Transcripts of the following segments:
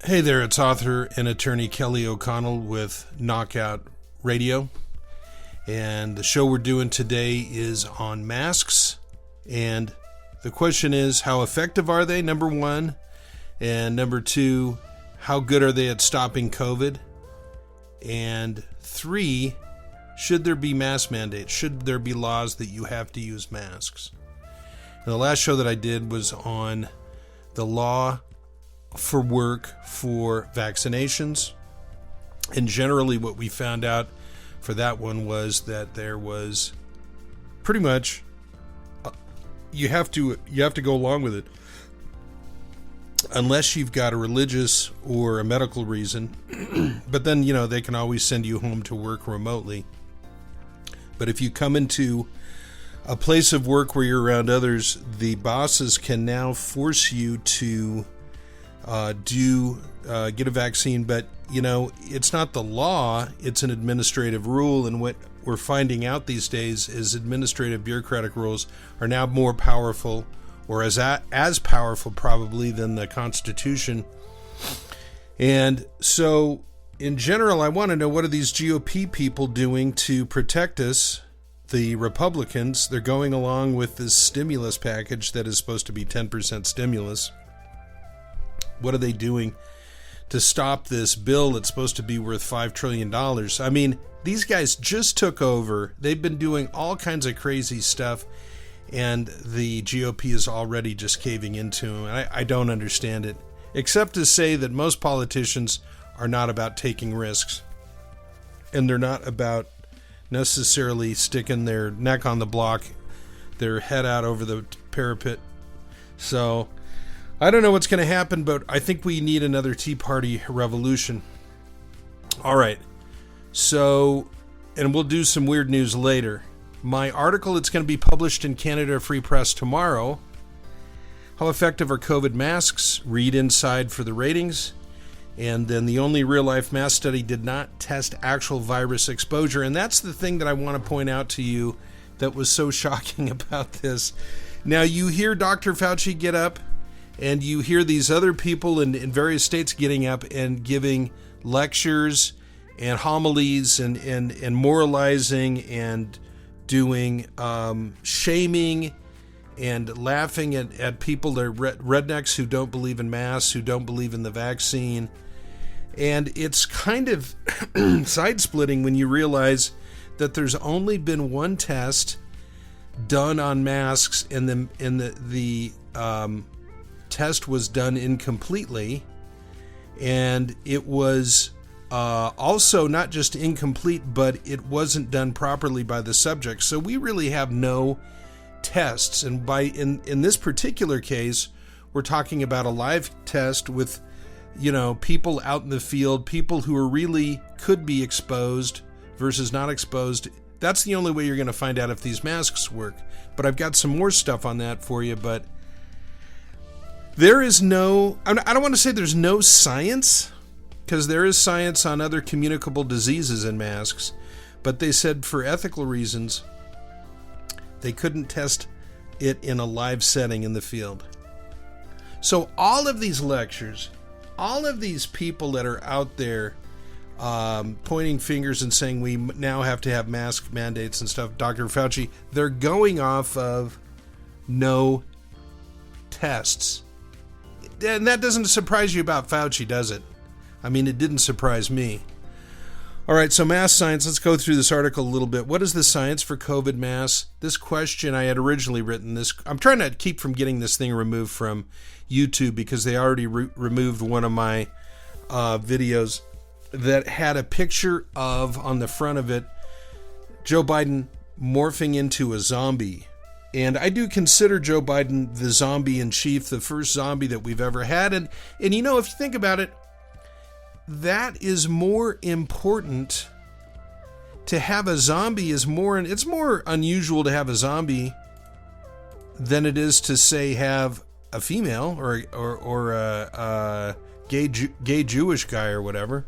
Hey there, it's author and attorney Kelly O'Connell with Knockout Radio. And the show we're doing today is on masks. And the question is, how effective are they, number one? And number two, how good are they at stopping COVID? And three, should there be mask mandates? Should there be laws that you have to use masks? And the last show that I did was on the law for work for vaccinations. And generally what we found out for that one was that there was pretty much you have to go along with it unless you've got a religious or a medical reason. But then, they can always send you home to work remotely. But if you come into a place of work where you're around others, the bosses can now force you to get a vaccine, but it's not the law, it's an administrative rule. And what we're finding out these days is administrative bureaucratic rules are now more powerful, or as powerful probably, than the Constitution. And so in general, I want to know, what are these GOP people doing to protect us? The Republicans, they're going along with this stimulus package that is supposed to be 10% stimulus. What are they doing to stop this bill that's supposed to be worth $5 trillion? I mean, these guys just took over. They've been doing all kinds of crazy stuff, and the GOP is already just caving into them. I don't understand it, except to say that most politicians are not about taking risks, and they're not about necessarily sticking their neck on the block, their head out over the parapet. So I don't know what's going to happen, but I think we need another Tea Party revolution. All right. So, and we'll do some weird news later. My article, it's going to be published in Canada Free Press tomorrow. How effective are COVID masks? Read inside for the ratings. And then the only real-life mask study did not test actual virus exposure. And that's the thing that I want to point out to you that was so shocking about this. Now, you hear Dr. Fauci get up, and you hear these other people in various states getting up and giving lectures and homilies and moralizing and doing shaming and laughing at people that are rednecks who don't believe in masks, who don't believe in the vaccine. And it's kind of side-splitting when you realize that there's only been one test done on masks, and the test was done incompletely, and it was also not just incomplete, but it wasn't done properly by the subject. So we really have no tests, and in this particular case, we're talking about a live test with people out in the field, people who are really could be exposed versus not exposed. That's the only way you're going to find out if these masks work. But I've got some more stuff on that for you. But there is no, I don't want to say there's no science, because there is science on other communicable diseases in masks, but they said for ethical reasons they couldn't test it in a live setting in the field. So all of these lectures, all of these people that are out there pointing fingers and saying we now have to have mask mandates and stuff, Dr. Fauci, they're going off of no tests. And that doesn't surprise you about Fauci, does it? I mean, it didn't surprise me. All right, so mass science, let's go through this article a little bit. What is the science for COVID masks? This question, I had originally written this. I'm trying to keep from getting this thing removed from YouTube because they already removed one of my videos that had a picture of, on the front of it, Joe Biden morphing into a zombie. And I do consider Joe Biden the zombie in chief, the first zombie that we've ever had. And if you think about it, that is more important. To have a zombie it's more unusual to have a zombie than it is to, say, have a female or a gay Jewish guy or whatever.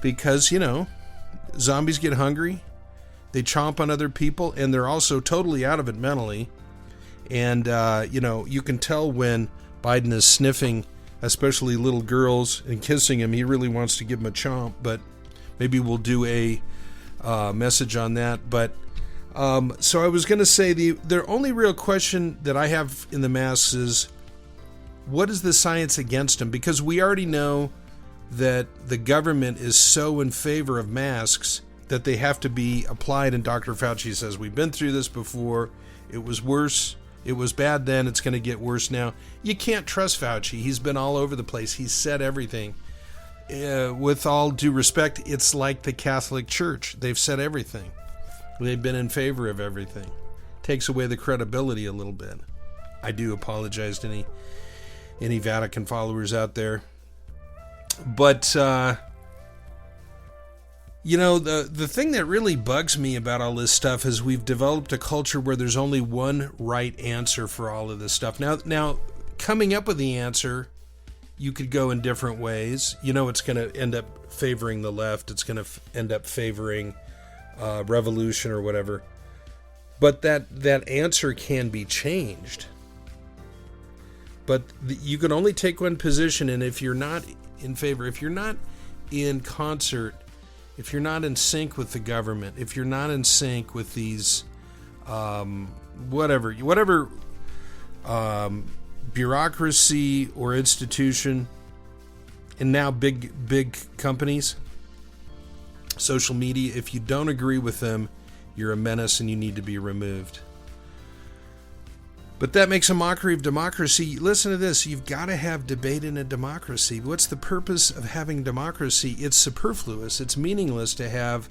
Because, zombies get hungry, they chomp on other people, and they're also totally out of it mentally. And, you can tell when Biden is sniffing especially little girls, and kissing him. He really wants to give him a chomp, but maybe we'll do a message on that. But so I was going to say the only real question that I have in the masks is, what is the science against them? Because we already know that the government is so in favor of masks that they have to be applied, and Dr. Fauci says, we've been through this before. It was worse. It was bad then. It's going to get worse now. You can't trust Fauci. He's been all over the place. He's said everything. With all due respect, it's like the Catholic Church. They've said everything. They've been in favor of everything. Takes away the credibility a little bit. I do apologize to any Vatican followers out there. But, you know, the thing that really bugs me about all this stuff is we've developed a culture where there's only one right answer for all of this stuff. Now, coming up with the answer, you could go in different ways. You know, it's going to end up favoring the left. It's going to end up favoring revolution or whatever. But that answer can be changed. But you can only take one position, and if you're not in favor, if you're not in concert, if you're not in sync with the government, if you're not in sync with these whatever bureaucracy or institution, and now big companies, social media, if you don't agree with them, you're a menace and you need to be removed. But that makes a mockery of democracy. Listen to this. You've got to have debate in a democracy. What's the purpose of having democracy? It's superfluous. It's meaningless to have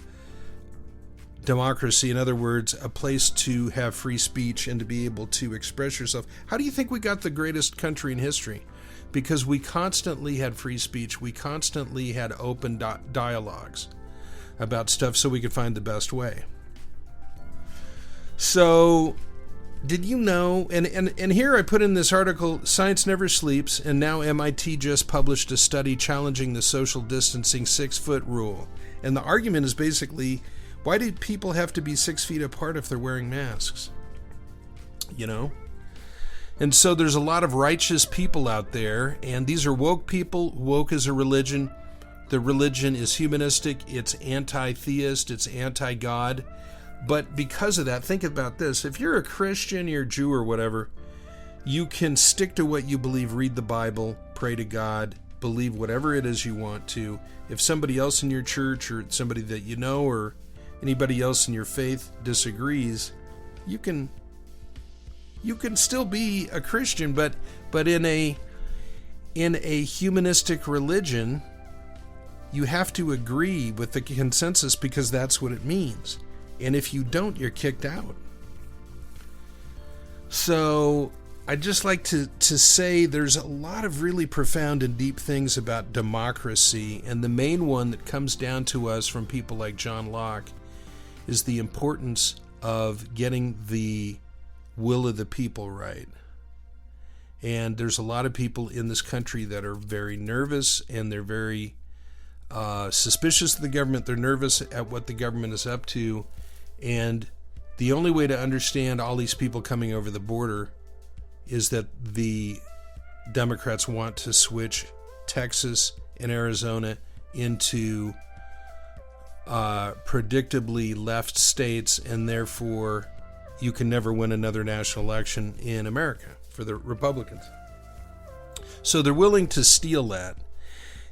democracy. In other words, a place to have free speech and to be able to express yourself. How do you think we got the greatest country in history? Because we constantly had free speech. We constantly had open dialogues about stuff so we could find the best way. So, did you know, and here I put in this article, Science Never Sleeps, and now MIT just published a study challenging the social distancing 6-foot rule. And the argument is basically, why do people have to be 6 feet apart if they're wearing masks? You know? And so there's a lot of righteous people out there, and these are woke people. Woke is a religion. The religion is humanistic. It's anti-theist. It's anti-God. But because of that, think about this. If you're a Christian, you're a Jew or whatever, you can stick to what you believe, read the Bible, pray to God, believe whatever it is you want to. If somebody else in your church or somebody that you know or anybody else in your faith disagrees, you can still be a Christian, but in a humanistic religion, you have to agree with the consensus because that's what it means. And if you don't, you're kicked out. So I'd just like to say there's a lot of really profound and deep things about democracy. And the main one that comes down to us from people like John Locke is the importance of getting the will of the people right. And there's a lot of people in this country that are very nervous, and they're very suspicious of the government. They're nervous at what the government is up to. And the only way to understand all these people coming over the border is that the Democrats want to switch Texas and Arizona into predictably left states, and therefore you can never win another national election in America for the Republicans. So they're willing to steal that.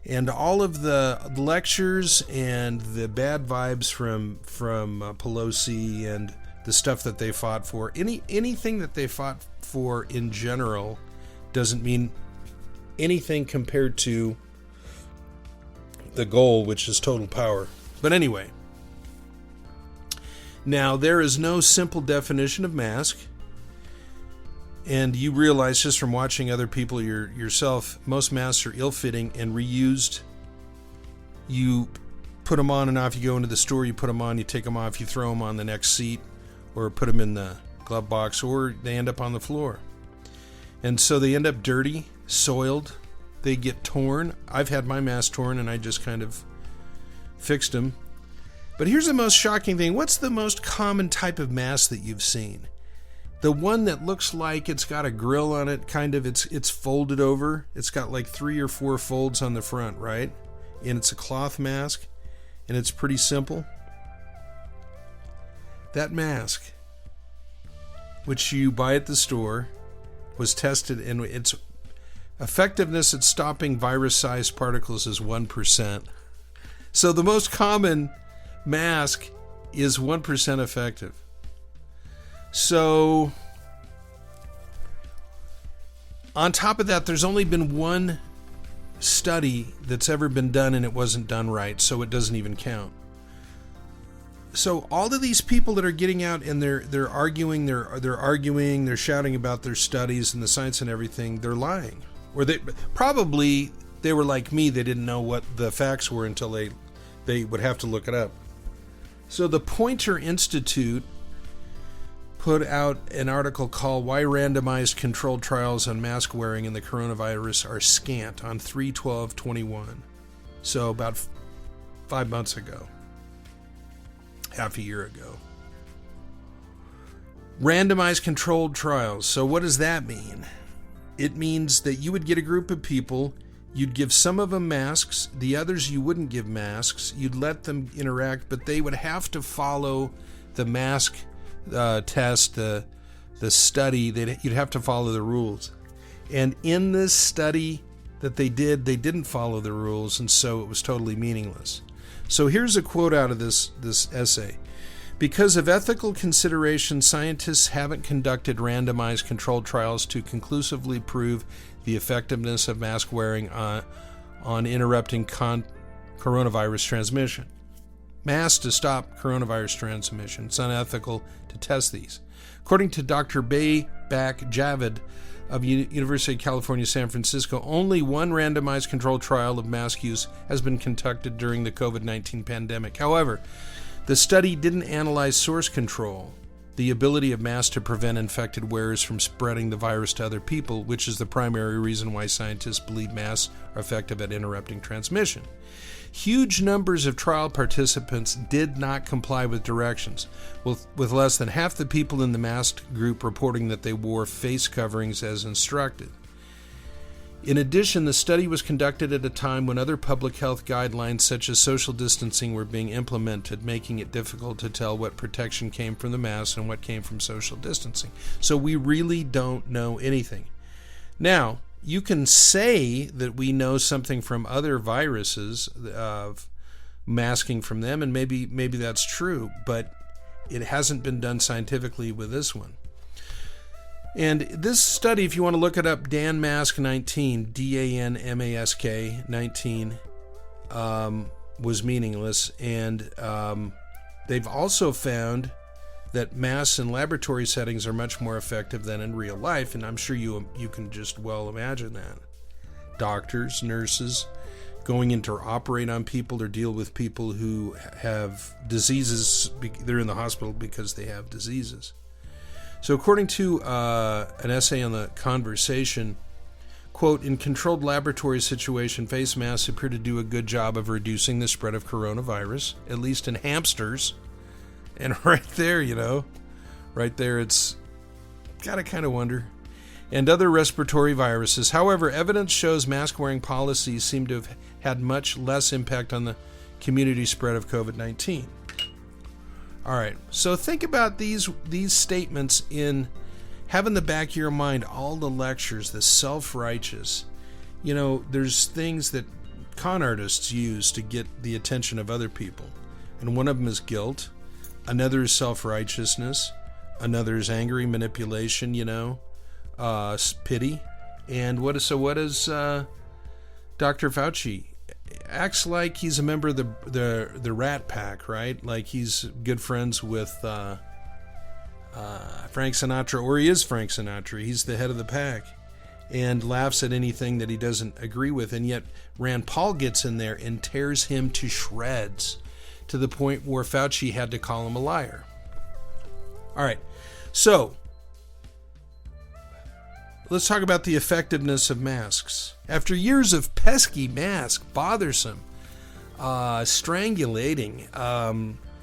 And all of the lectures and the bad vibes from Pelosi and the stuff that they fought for, anything that they fought for in general doesn't mean anything compared to the goal, which is total power. But anyway, now there is no simple definition of mask. And you realize just from watching other people yourself, most masks are ill-fitting and reused. You put them on and off. You go into the store, you put them on, you take them off, you throw them on the next seat, or put them in the glove box, or they end up on the floor. And so they end up dirty, soiled. They get torn. I've had my mask torn, and I just kind of fixed them. But here's the most shocking thing. What's the most common type of mask that you've seen? The one that looks like it's got a grill on it, kind of, it's folded over. It's got like 3 or 4 folds on the front, right? And it's a cloth mask, and it's pretty simple. That mask, which you buy at the store, was tested, and its effectiveness at stopping virus-sized particles is 1%. So the most common mask is 1% effective. So on top of that, there's only been one study that's ever been done, and it wasn't done right, so it doesn't even count. So all of these people that are getting out and they're arguing, they're shouting about their studies and the science and everything, they're lying. Or they were like me, they didn't know what the facts were until they would have to look it up. So the Poynter Institute put out an article called Why Randomized Controlled Trials on Mask Wearing in the Coronavirus Are Scant on 3/12/21. So about 5 months ago. Half a year ago. Randomized controlled trials. So what does that mean? It means that you would get a group of people, you'd give some of them masks, the others you wouldn't give masks, you'd let them interact, but they would have to follow the mask test, the study. You'd have to follow the rules. And in this study that they didn't follow the rules, and so it was totally meaningless. So here's a quote out of this essay. Because of ethical considerations, scientists haven't conducted randomized controlled trials to conclusively prove the effectiveness of mask wearing on interrupting coronavirus transmission. Masks to stop coronavirus transmission. It's unethical to test these. According to Dr. Baybak Javid of University of California, San Francisco, only one randomized controlled trial of mask use has been conducted during the COVID-19 pandemic. However, the study didn't analyze source control, the ability of masks to prevent infected wearers from spreading the virus to other people, which is the primary reason why scientists believe masks are effective at interrupting transmission. Huge numbers of trial participants did not comply with directions, with less than half the people in the masked group reporting that they wore face coverings as instructed. In addition, the study was conducted at a time when other public health guidelines such as social distancing were being implemented, making it difficult to tell what protection came from the mask and what came from social distancing. So we really don't know anything. Now, you can say that we know something from other viruses of masking from them, and maybe that's true, but it hasn't been done scientifically with this one. And this study, if you want to look it up, DanMask 19, DANMASK 19, was meaningless. And they've also found that masks in laboratory settings are much more effective than in real life, and I'm sure you can just well imagine that. Doctors, nurses, going in to operate on people or deal with people who have diseases. They're in the hospital because they have diseases. So according to an essay on the Conversation, quote, in controlled laboratory situation, face masks appear to do a good job of reducing the spread of coronavirus, at least in hamsters. And right there, it's got to kind of wonder. And other respiratory viruses. However, evidence shows mask-wearing policies seem to have had much less impact on the community spread of COVID-19. All right, so think about these statements have in the back of your mind all the lectures, the self-righteous. There's things that con artists use to get the attention of other people. And one of them is guilt. Another is self-righteousness. Another is angry manipulation, pity. And what is Dr. Fauci? Acts like he's a member of the Rat Pack, right? Like he's good friends with Frank Sinatra, or he is Frank Sinatra. He's the head of the pack, and laughs at anything that he doesn't agree with. And yet Rand Paul gets in there and tears him to shreds, to the point where Fauci had to call him a liar. All right, so let's talk about the effectiveness of masks. After years of pesky masks, bothersome, strangulating,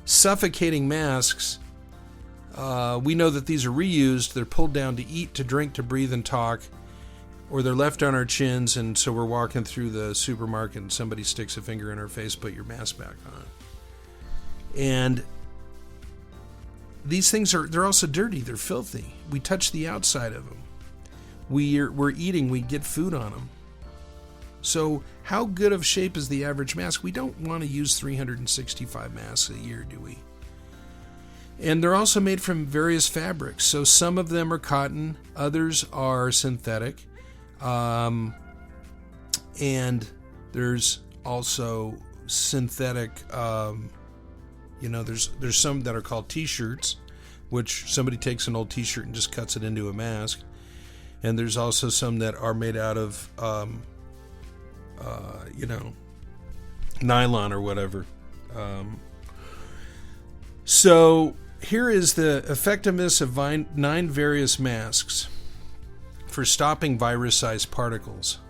suffocating masks, We know that these are reused. They're pulled down to eat, to drink, to breathe, and talk, or they're left on our chins, and so we're walking through the supermarket and somebody sticks a finger in our face, put your mask back on. And these things they're also dirty, they're filthy. We touch the outside of them. We're eating, we get food on them. So how good of shape is the average mask? We don't want to use 365 masks a year, do we? And they're also made from various fabrics. So some of them are cotton, others are synthetic. And there's also synthetic, there's some that are called t-shirts, which somebody takes an old t-shirt and just cuts it into a mask. And there's also some that are made out of, nylon or whatever. So here is the effectiveness of 9 various masks for stopping virus-sized particles.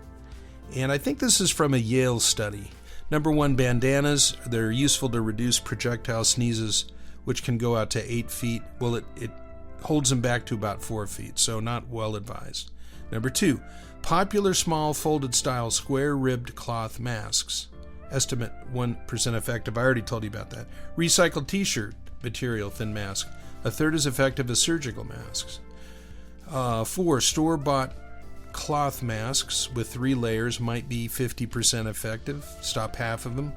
And I think this is from a Yale study. Number 1, bandanas. They're useful to reduce projectile sneezes, which can go out to 8 feet. Well, it holds them back to about 4 feet, so not well advised. Number 2, popular small folded style square-ribbed cloth masks. Estimate 1% effective. I already told you about that. Recycled t-shirt material thin mask. A third as effective as surgical masks. 4, store-bought cloth masks with 3 layers might be 50% effective. Stop half of them.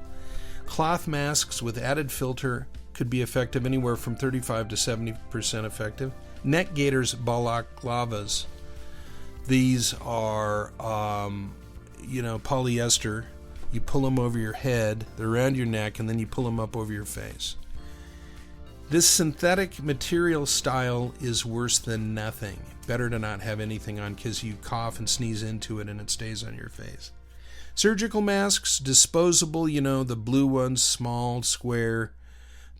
Cloth masks with added filter could be effective anywhere from 35 to 70% effective. Neck gaiters, balaclavas. These are, polyester. You pull them over your head, they're around your neck, and then you pull them up over your face. This synthetic material style is worse than nothing. Better to not have anything on because you cough and sneeze into it and it stays on your face. Surgical masks, disposable, the blue ones, small, square.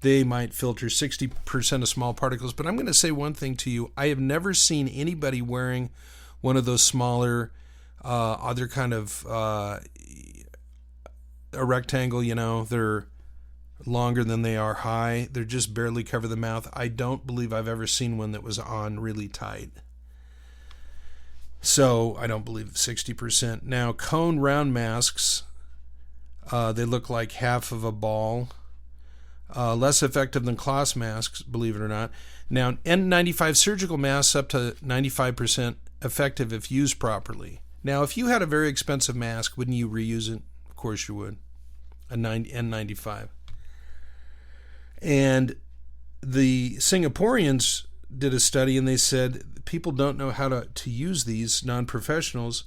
They might filter 60% of small particles. But I'm going to say one thing to you. I have never seen anybody wearing one of those smaller, other kind of a rectangle, they're longer than they are high. They're just barely cover the mouth. I don't believe I've ever seen one that was on really tight. So I don't believe 60%. Now, cone round masks, they look like half of a ball. Less effective than cloth masks, believe it or not. Now, N95 surgical masks up to 95% effective if used properly. Now, if you had a very expensive mask, wouldn't you reuse it? Of course you would. A N95. And the Singaporeans did a study and they said people don't know how to use these, non-professionals,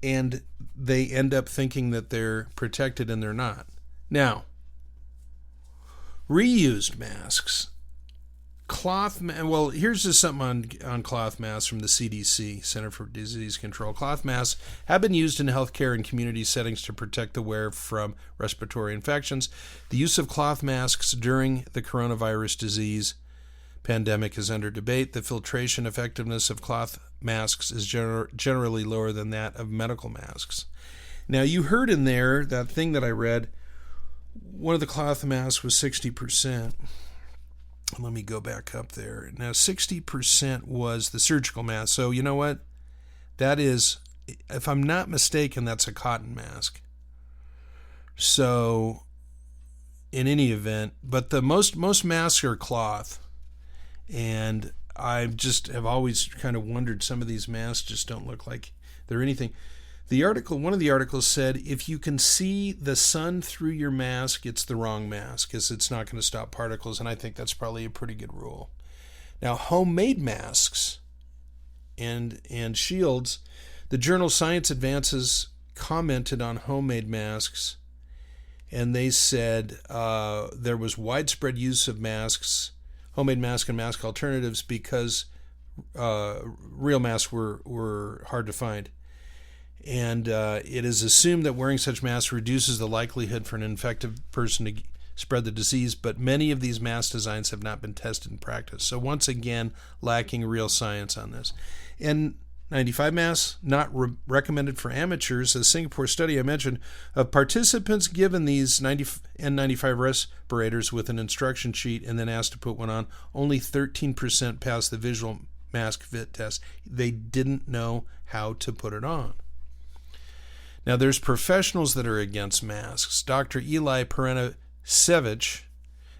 and they end up thinking that they're protected and they're not. Now, reused masks. Here's just something on cloth masks from the CDC, Center for Disease Control. Cloth masks have been used in healthcare and community settings to protect the wearer from respiratory infections. The use of cloth masks during the coronavirus disease pandemic is under debate. The filtration effectiveness of cloth masks is generally lower than that of medical masks. Now, you heard in there, that thing that I read, one of the cloth masks was 60%. Let me go back up there. Now, 60% was the surgical mask. So, you know what? That is, if I'm not mistaken, that's a cotton mask. So, in any event, but the most masks are cloth. And I just have always kind of wondered, some of these masks just don't look like they're anything. One of the articles said, if you can see the sun through your mask, it's the wrong mask, because it's not going to stop particles, and I think that's probably a pretty good rule. Now, homemade masks and shields, the journal Science Advances commented on homemade masks, and they said there was widespread use of masks, homemade masks and mask alternatives, because real masks were hard to find. And it is assumed that wearing such masks reduces the likelihood for an infected person to spread the disease, but many of these mask designs have not been tested in practice. So once again, lacking real science on this. And N95 masks, not recommended for amateurs. A Singapore study I mentioned of participants given these N95 respirators with an instruction sheet and then asked to put one on, only 13% passed the visual mask fit test. They didn't know how to put it on. Now, there's professionals that are against masks. Dr. Eli Perenasevich,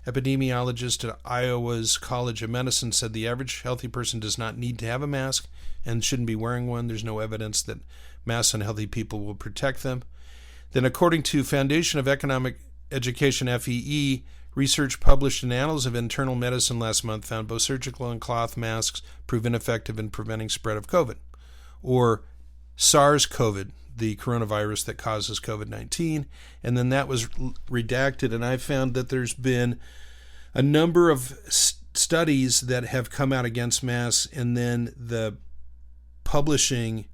epidemiologist at Iowa's College of Medicine, said the average healthy person does not need to have a mask and shouldn't be wearing one. There's no evidence that masks on healthy people will protect them. Then, according to Foundation of Economic Education, FEE, research published in Annals of Internal Medicine last month found both surgical and cloth masks prove ineffective in preventing spread of COVID, or SARS-CoV, the coronavirus that causes COVID-19. And then that was redacted, and I found that there's been a number of studies that have come out against masks, and then the publishing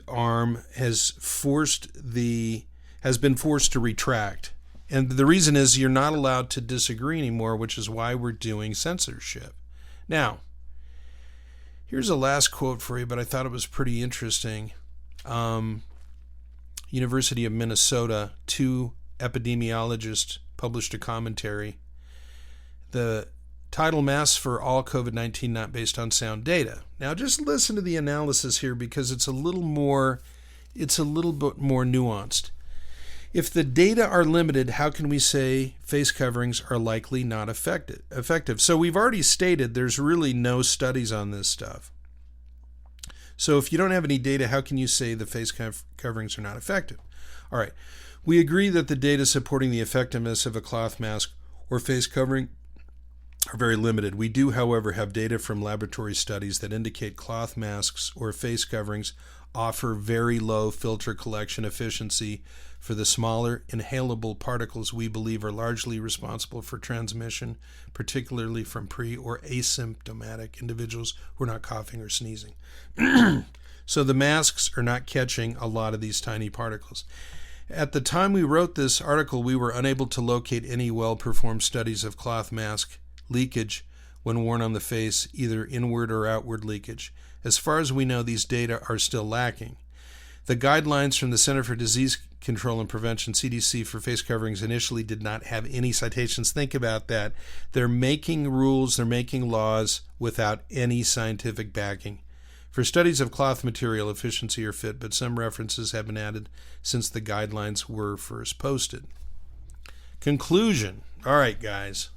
arm has been forced to retract. And the reason is you're not allowed to disagree anymore, which is why we're doing censorship. Now, here's a last quote for you, but I thought it was pretty interesting. University of Minnesota, 2 epidemiologists published a commentary. The title, Masks for All COVID-19 Not Based on Sound Data. Now just listen to the analysis here, because it's a little bit more nuanced. If the data are limited, how can we say face coverings are likely not effective? So we've already stated there's really no studies on this stuff. So if you don't have any data, how can you say the face coverings are not effective? All right. We agree that the data supporting the effectiveness of a cloth mask or face covering are very limited. We do, however, have data from laboratory studies that indicate cloth masks or face coverings offer very low filter collection efficiency for the smaller inhalable particles we believe are largely responsible for transmission, particularly from pre- or asymptomatic individuals who are not coughing or sneezing. So the masks are not catching a lot of these tiny particles. At the time we wrote this article, we were unable to locate any well-performed studies of cloth mask leakage when worn on the face, either inward or outward leakage. As far as we know, these data are still lacking. The guidelines from the Center for Disease Control and Prevention, CDC, for face coverings initially did not have any citations. Think about that. They're making rules, they're making laws without any scientific backing. For studies of cloth material, efficiency or fit, but some references have been added since the guidelines were first posted. Conclusion. All right, guys.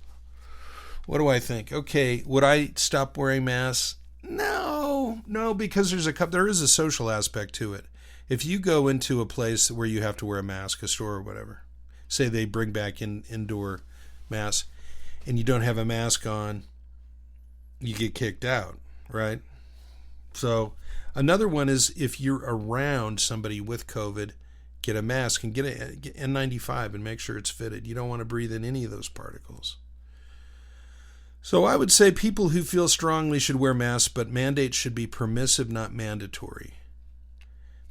What do I think? Okay, would I stop wearing masks? No, because there is a social aspect to it. If you go into a place where you have to wear a mask, a store or whatever, say they bring back indoor masks, and you don't have a mask on, you get kicked out, right? So another one is if you're around somebody with COVID, get a mask and get an N95 and make sure it's fitted. You don't want to breathe in any of those particles. So I would say people who feel strongly should wear masks, but mandates should be permissive, not mandatory.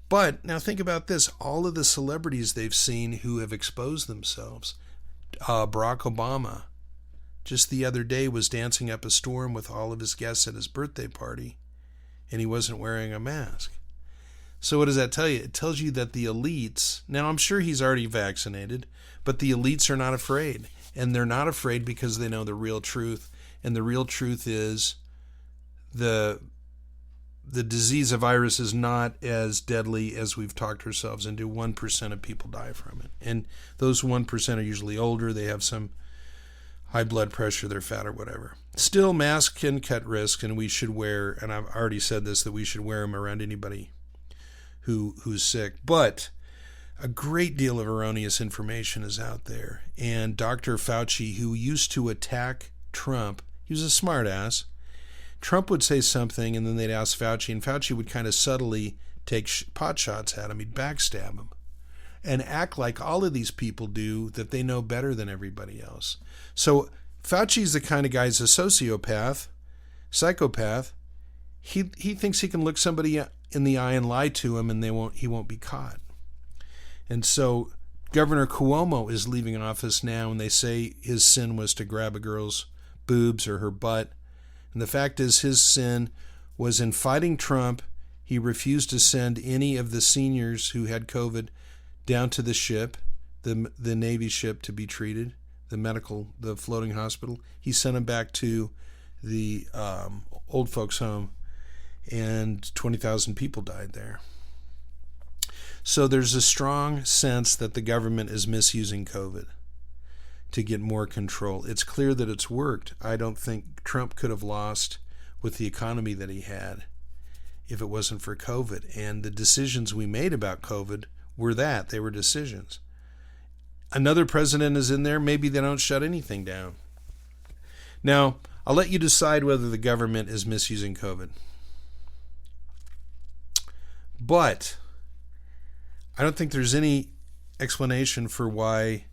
But now think about this. All of the celebrities they've seen who have exposed themselves. Barack Obama, just the other day, was dancing up a storm with all of his guests at his birthday party, and he wasn't wearing a mask. So what does that tell you? It tells you that the elites, now I'm sure he's already vaccinated, but the elites are not afraid. And they're not afraid because they know the real truth. And the real truth is the disease, a virus, is not as deadly as we've talked ourselves into. 1% of people die from it. And those 1% are usually older. They have some high blood pressure, they're fat or whatever. Still, masks can cut risks, and we should wear, and I've already said this, that we should wear them around anybody who's sick. But a great deal of erroneous information is out there. And Dr. Fauci, who used to attack Trump, he was a smartass. Trump would say something, and then they'd ask Fauci, and Fauci would kind of subtly take pot shots at him. He'd backstab him and act like all of these people do, that they know better than everybody else. So Fauci's the kind of guy, he's a sociopath, psychopath. He thinks he can look somebody in the eye and lie to him, and he won't be caught. And so Governor Cuomo is leaving office now, and they say his sin was to grab a girl's boobs or her butt. And the fact is his sin was in fighting Trump He refused to send any of the seniors who had COVID down to the ship, the Navy ship, to be treated, the floating hospital. He sent them back to the old folks' home, and 20,000 people died there. So there's a strong sense that the government is misusing COVID to get more control. It's clear that it's worked. I don't think Trump could have lost with the economy that he had if it wasn't for COVID. And the decisions we made about COVID were that. They were decisions. Another president is in there. Maybe they don't shut anything down. Now, I'll let you decide whether the government is misusing COVID. But I don't think there's any explanation for why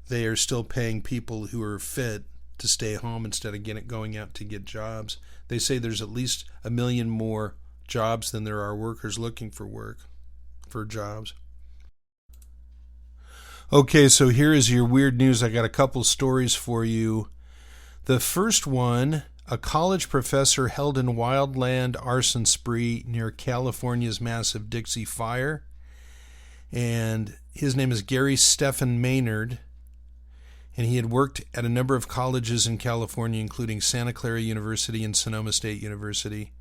they are still paying people who are fit to stay home instead of going out to get jobs. They say there's at least 1 million more jobs than there are workers looking for jobs. Okay, so here is your weird news. I got a couple stories for you. The first one, a college professor held in wildland arson spree near California's massive Dixie Fire. And his name is Gary Stephen Maynard. And he had worked at a number of colleges in California, including Santa Clara University and Sonoma State University,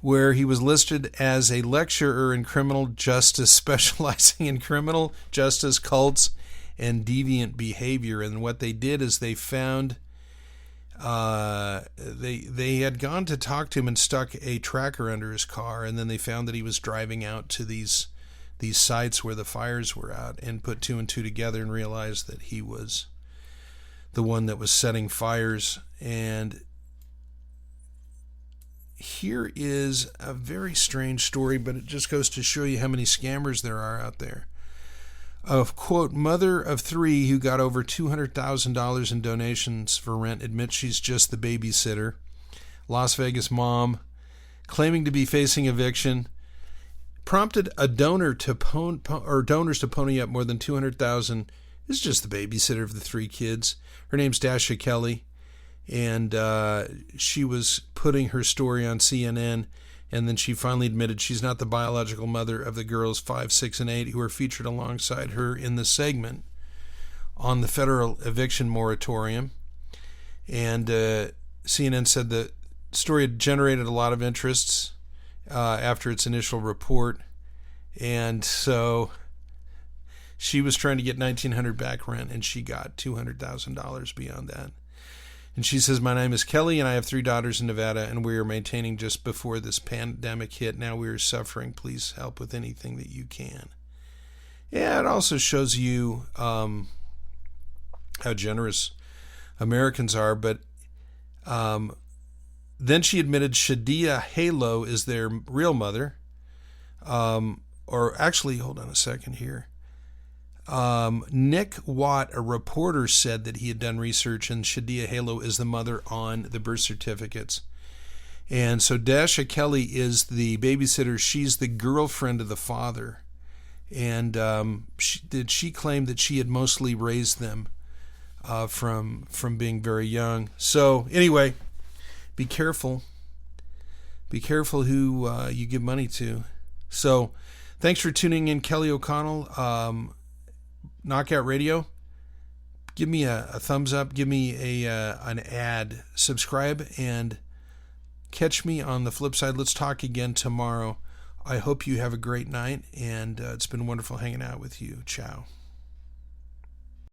where he was listed as a lecturer in criminal justice, specializing in criminal justice, cults, and deviant behavior. And what they did is they found they had gone to talk to him and stuck a tracker under his car, and then they found that he was driving out to these sites where the fires were out, and put two and two together and realized that he was the one that was setting fires. And here is a very strange story, but it just goes to show you how many scammers there are out there. A, quote, mother of 3 who got over $200,000 in donations for rent admits she's just the babysitter. Las Vegas mom, claiming to be facing eviction, prompted a donor to donors to pony up more than $200,000. Is just the babysitter of the 3 kids. Her name's Dasha Kelly, and she was putting her story on CNN, and then she finally admitted she's not the biological mother of the girls 5, 6, and 8 who are featured alongside her in the segment on the federal eviction moratorium. And CNN said the story had generated a lot of interests after its initial report, and so she was trying to get $1,900 back rent, and she got $200,000 beyond that. And she says, my name is Kelly, and I have 3 daughters in Nevada, and we are maintaining just before this pandemic hit. Now we are suffering. Please help with anything that you can. Yeah, it also shows you how generous Americans are. But then she admitted Shadia Halo is their real mother. Or actually, hold on a second here. Nick Watt, a reporter, said that he had done research, and Shadia Halo is the mother on the birth certificates. And so Dasha Kelly is the babysitter. She's the girlfriend of the father. And she claimed that she had mostly raised them from being very young. So anyway, be careful. Be careful who you give money to. So thanks for tuning in, Kelly O'Connell. Knockout Radio, give me a thumbs up, give me an ad, subscribe, and catch me on the flip side. Let's talk again tomorrow. I hope you have a great night, and it's been wonderful hanging out with you. Ciao.